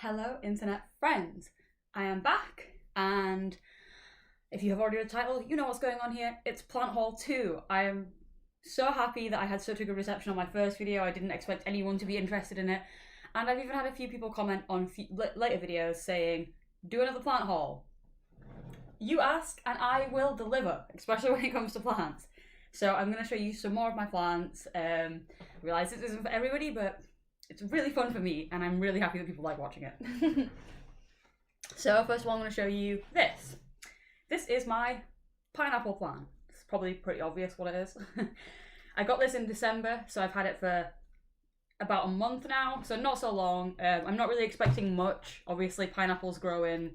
Hello, internet friends. I am back, and if you have already read the title, you know what's going on here. It's Plant Haul 2. I am so happy that I had such a good reception on my first video. I didn't expect anyone to be interested in it, and I've even had a few people comment on later videos saying, do another plant haul. You ask, and I will deliver, especially when it comes to plants. So I'm going to show you some more of my plants. I realise this isn't for everybody, but it's really fun for me, and I'm really happy that people like watching it. So first of all, I'm going to show you this. This is my pineapple plant. It's probably pretty obvious what it is. I got this in December, so I've had it for about a month now, so not so long. I'm not really expecting much. Obviously, pineapples grow in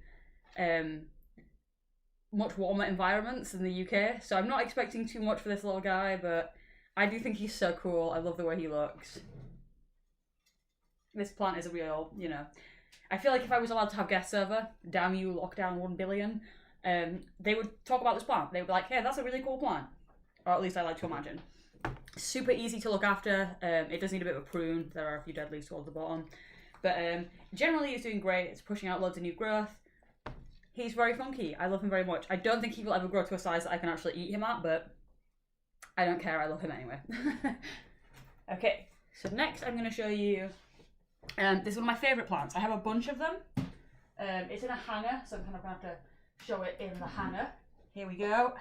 much warmer environments in the UK, so I'm not expecting too much for this little guy, but I do think he's so cool. I love the way he looks. This plant is a real, I feel like if I was allowed to have guest server, damn you, lockdown 1 billion, they would talk about this plant. They would be like, hey, that's a really cool plant. Or at least I like to imagine. Super easy to look after. It does need a bit of a prune. There are a few dead leaves towards the bottom. But generally it's doing great. It's pushing out loads of new growth. He's very funky. I love him very much. I don't think he will ever grow to a size that I can actually eat him at, but I don't care. I love him anyway. Okay, so next I'm going to show you, this is one of my favourite plants. I have a bunch of them. It's in a hanger, so I'm kind of going to have to show it in the hanger. Here we go.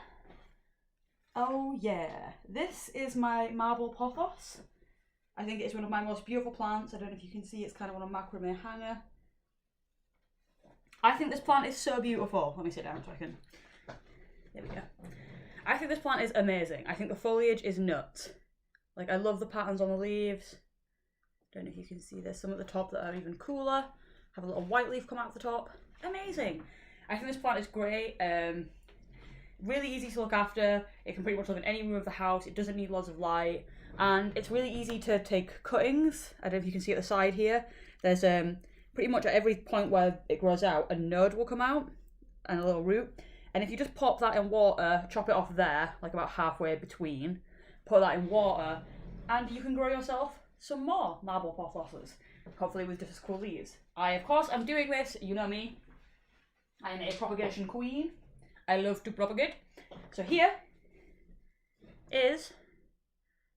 Oh yeah, this is my marble pothos. I think it's one of my most beautiful plants. I don't know if you can see, it's kind of on a macrame hanger. I think this plant is so beautiful. Let me sit down so I can... There we go. I think this plant is amazing. I think the foliage is nuts. Like, I love the patterns on the leaves. Don't know if you can see there's some at the top that are even cooler. Have a little white leaf come out of the top. Amazing. I think this plant is great. Really easy to look after. It can pretty much live in any room of the house. It doesn't need lots of light. And it's really easy to take cuttings. I don't know if you can see at the side here. There's pretty much at every point where it grows out, a node will come out and a little root. And if you just pop that in water, chop it off there, like about halfway between, put that in water, and you can grow yourself some more marble pothoses, hopefully with just as cool leaves. I, of course, am doing this, you know me. I'm a propagation queen. I love to propagate. So here is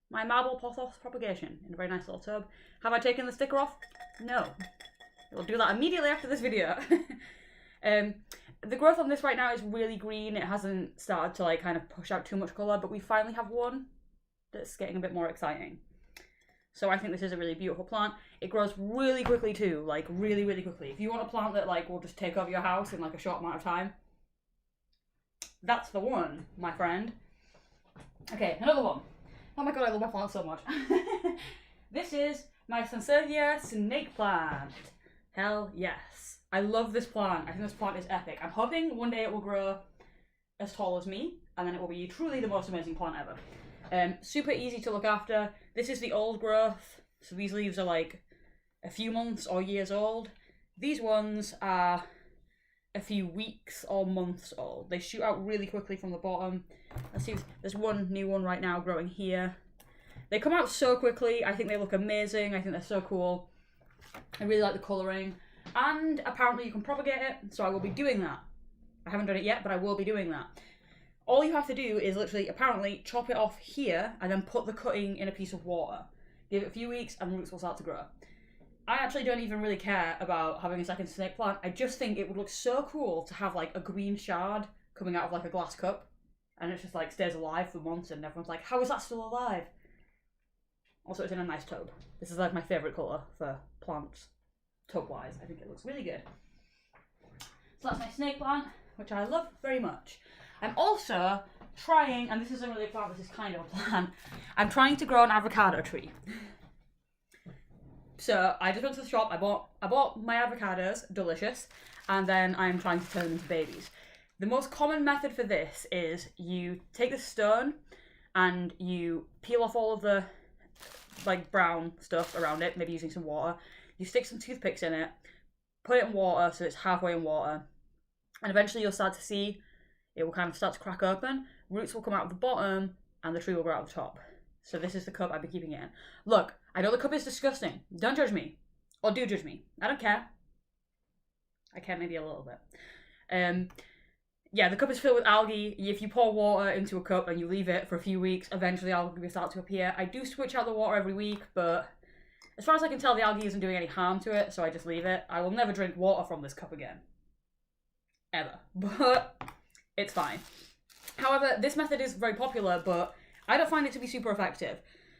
my marble pothos propagation in a very nice little tub. Have I taken the sticker off? No. We'll do that immediately after this video. The growth on this right now is really green. It hasn't started to like kind of push out too much colour, but we finally have one that's getting a bit more exciting. So I think this is a really beautiful plant. It grows really quickly too, like really, really quickly. If you want a plant that like will just take over your house in like a short amount of time, that's the one, my friend. Okay, another one. Oh my god, I love my plant so much. This is my Sansevieria snake plant. Hell yes. I love this plant. I think this plant is epic. I'm hoping one day it will grow as tall as me, and then it will be truly the most amazing plant ever. Super easy to look after. This is the old growth, so these leaves are like a few months or years old. These ones are a few weeks or months old. They shoot out really quickly from the bottom. Let's see, there's one new one right now growing here. They come out so quickly. I think they look amazing. I think they're so cool. I really like the colouring. And apparently you can propagate it, so I will be doing that. I haven't done it yet, but I will be doing that. All you have to do is literally, apparently, chop it off here and then put the cutting in a piece of water. Give it a few weeks and roots will start to grow. I actually don't even really care about having a second snake plant. I just think it would look so cool to have like a green shard coming out of like a glass cup. And it just like stays alive for months and everyone's like, how is that still alive? Also, it's in a nice tub. This is like my favourite colour for plants, tub-wise. I think it looks really good. So that's my snake plant, which I love very much. I'm also trying, and this isn't really a plant, this is kind of a plan, I'm trying to grow an avocado tree. So I just went to the shop, I bought my avocados, delicious, and then I'm trying to turn them into babies. The most common method for this is you take the stone and you peel off all of the like brown stuff around it, maybe using some water. You stick some toothpicks in it, put it in water so it's halfway in water, and eventually you'll start to see it will kind of start to crack open, roots will come out of the bottom, and the tree will grow out of the top. So this is the cup I've been keeping it in. Look, I know the cup is disgusting. Don't judge me. Or do judge me. I don't care. I can maybe a little bit. Yeah, the cup is filled with algae. If you pour water into a cup and you leave it for a few weeks, eventually algae will start to appear. I do switch out the water every week, but as far as I can tell, the algae isn't doing any harm to it, so I just leave it. I will never drink water from this cup again. Ever. But it's fine. However, this method is very popular, but I don't find it to be super effective.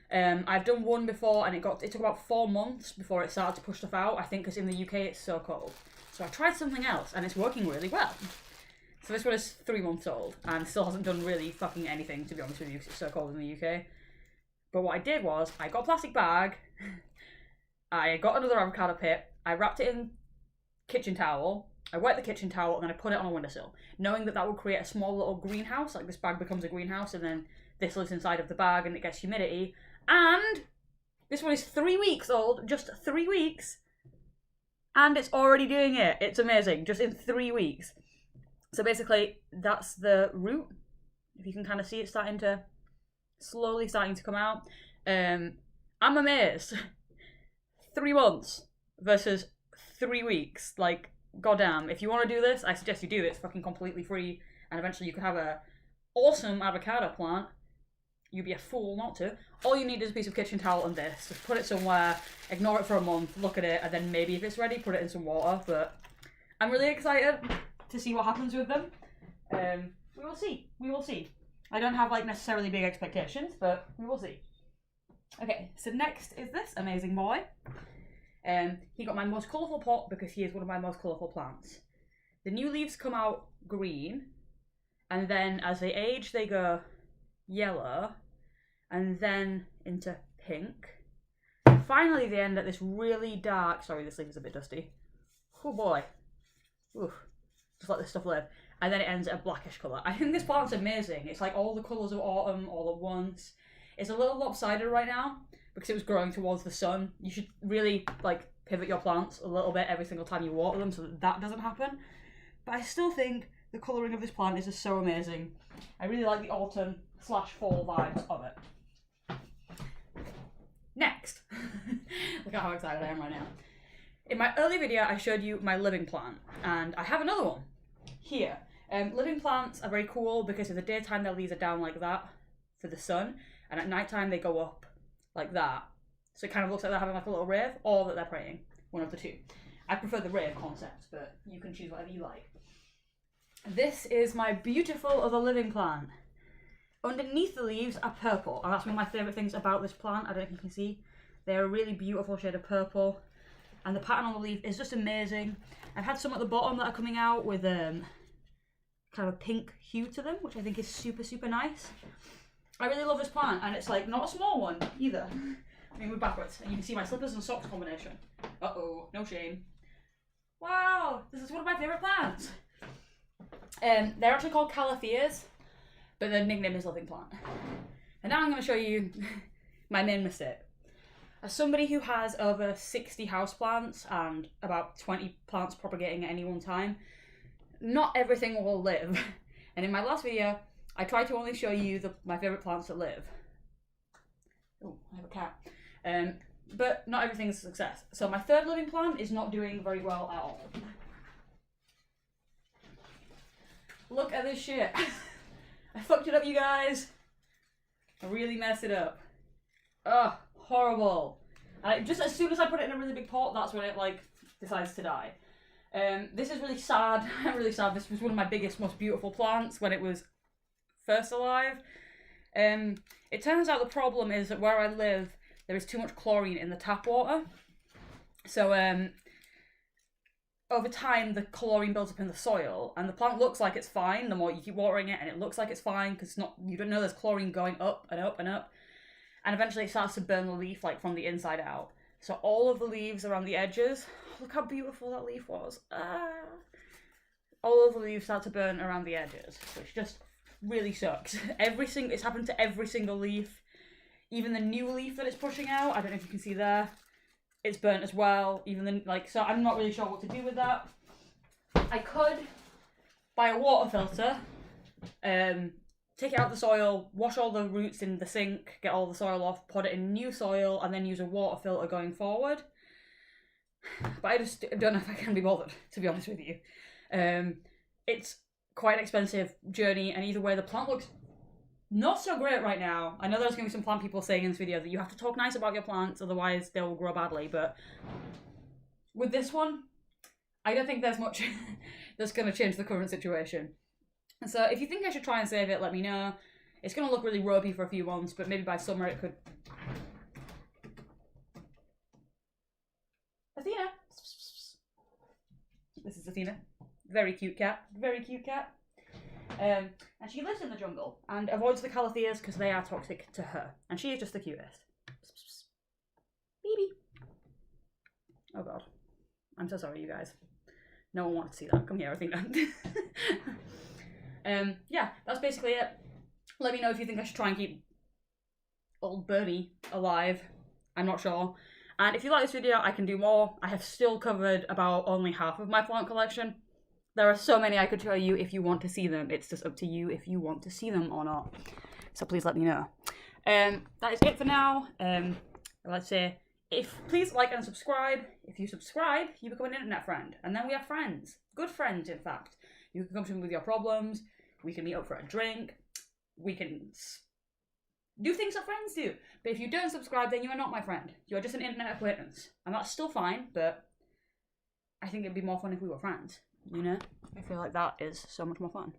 I've done one before, and it took about 4 months before it started to push stuff out, I think because in the UK it's so cold. So I tried something else, and it's working really well. So this one is 3 months old, and still hasn't done really fucking anything, to be honest with you, because it's so cold in the UK. But what I did was, I got a plastic bag, I got another avocado pit, I wrapped it in kitchen towel, I wet the kitchen towel, and then I put it on a windowsill, knowing that that would create a small little greenhouse, like this bag becomes a greenhouse, and then this lives inside of the bag, and it gets humidity. And this one is 3 weeks old, just 3 weeks, and it's already doing it. It's amazing, just in 3 weeks. So basically, that's the root. If you can kind of see it slowly starting to come out. I'm amazed. 3 months versus 3 weeks. Like, goddamn. If you want to do this, I suggest you do it. It's fucking completely free. And eventually you could have a awesome avocado plant. You'd be a fool not to. All you need is a piece of kitchen towel and this. Just put it somewhere, ignore it for a month, look at it, and then maybe if it's ready, put it in some water. But I'm really excited to see what happens with them. We will see. We will see. I don't have like necessarily big expectations, but we will see. Okay, so next is this amazing boy. He got my most colourful pot because he is one of my most colourful plants. The new leaves come out green, and then as they age, they go yellow, and then into pink. Finally, they end at this really dark. Sorry, this leaf is a bit dusty. Oh boy. Oof. Just let this stuff live. And then it ends at a blackish colour. I think this plant's amazing. It's like all the colours of autumn all at once. It's a little lopsided right now because it was growing towards the sun. You should really like pivot your plants a little bit every single time you water them so that that doesn't happen. But I still think the colouring of this plant is just so amazing. I really like the autumn/fall vibes of it. Next. Look at how excited I am right now. In my earlier video, I showed you my living plant, and I have another one here. Living plants are very cool because in the daytime their leaves are down like that for the sun, and at nighttime they go up like that. So it kind of looks like they're having like a little rave, or that they're praying. One of the two. I prefer the rave concept, but you can choose whatever you like. This is my beautiful other living plant. Underneath the leaves are purple, and that's one of my favourite things about this plant. I don't know if you can see. They're a really beautiful shade of purple. And the pattern on the leaf is just amazing. I've had some at the bottom that are coming out with kind of a pink hue to them, which I think is super, super nice. I really love this plant, and it's like not a small one either. Let me move backwards, and you can see my slippers and socks combination. Uh-oh, no shame. Wow, this is one of my favourite plants. They're actually called calatheas, but their nickname is living plant. And now I'm going to show you my main mistake. As somebody who has over 60 houseplants and about 20 plants propagating at any one time, not everything will live. And in my last video, I tried to only show you my favourite plants that live. Oh, I have a cat. But not everything's a success. So my third living plant is not doing very well at all. Look at this shit. I fucked it up, you guys. I really messed it up. Ugh. Horrible. Just as soon as I put it in a really big pot, that's when it like decides to die. This is really sad. I'm really sad. This was one of my biggest, most beautiful plants when it was first alive. It turns out the problem is that where I live, there is too much chlorine in the tap water. So over time, the chlorine builds up in the soil, and the plant looks like it's fine the more you keep watering it, and it looks like it's fine because you don't know there's chlorine going up and up and up. And eventually it starts to burn the leaf like from the inside out. So all of the leaves around the edges, look how beautiful that leaf was. All of the leaves start to burn around the edges, which just really sucks. It's happened to every single leaf. Even the new leaf that it's pushing out, I don't know if you can see there, it's burnt as well. So I'm not really sure what to do with that. I could buy a water filter, take it out of the soil, wash all the roots in the sink, get all the soil off, put it in new soil, and then use a water filter going forward. but I just don't know if I can be bothered, to be honest with you. It's quite an expensive journey, and either way, the plant looks not so great right now. I know there's going to be some plant people saying in this video that you have to talk nice about your plants, otherwise they'll grow badly, but with this one, I don't think there's much that's going to change the current situation. And so if you think I should try and save it, let me know. It's going to look really ropey for a few months, but maybe by summer it could... Athena! This is Athena. Very cute cat. Very cute cat. And she lives in the jungle and avoids the calatheas because they are toxic to her. And she is just the cutest. Baby. Oh god. I'm so sorry, you guys. No one wants to see that. Come here, Athena. Yeah, that's basically it. Let me know if you think I should try and keep old Bernie alive. I'm not sure. And if you like this video, I can do more. I have still covered about only half of my plant collection. There are so many I could show you if you want to see them. It's just up to you if you want to see them or not. So please let me know. That is it for now. Let's say, please like and subscribe. If you subscribe, you become an internet friend. And then we are friends. Good friends, in fact. You can come to me with your problems. We can meet up for a drink. We can do things that friends do. But if you don't subscribe, then you are not my friend. You're just an internet acquaintance. And that's still fine, but I think it'd be more fun if we were friends. You know? I feel like that is so much more fun.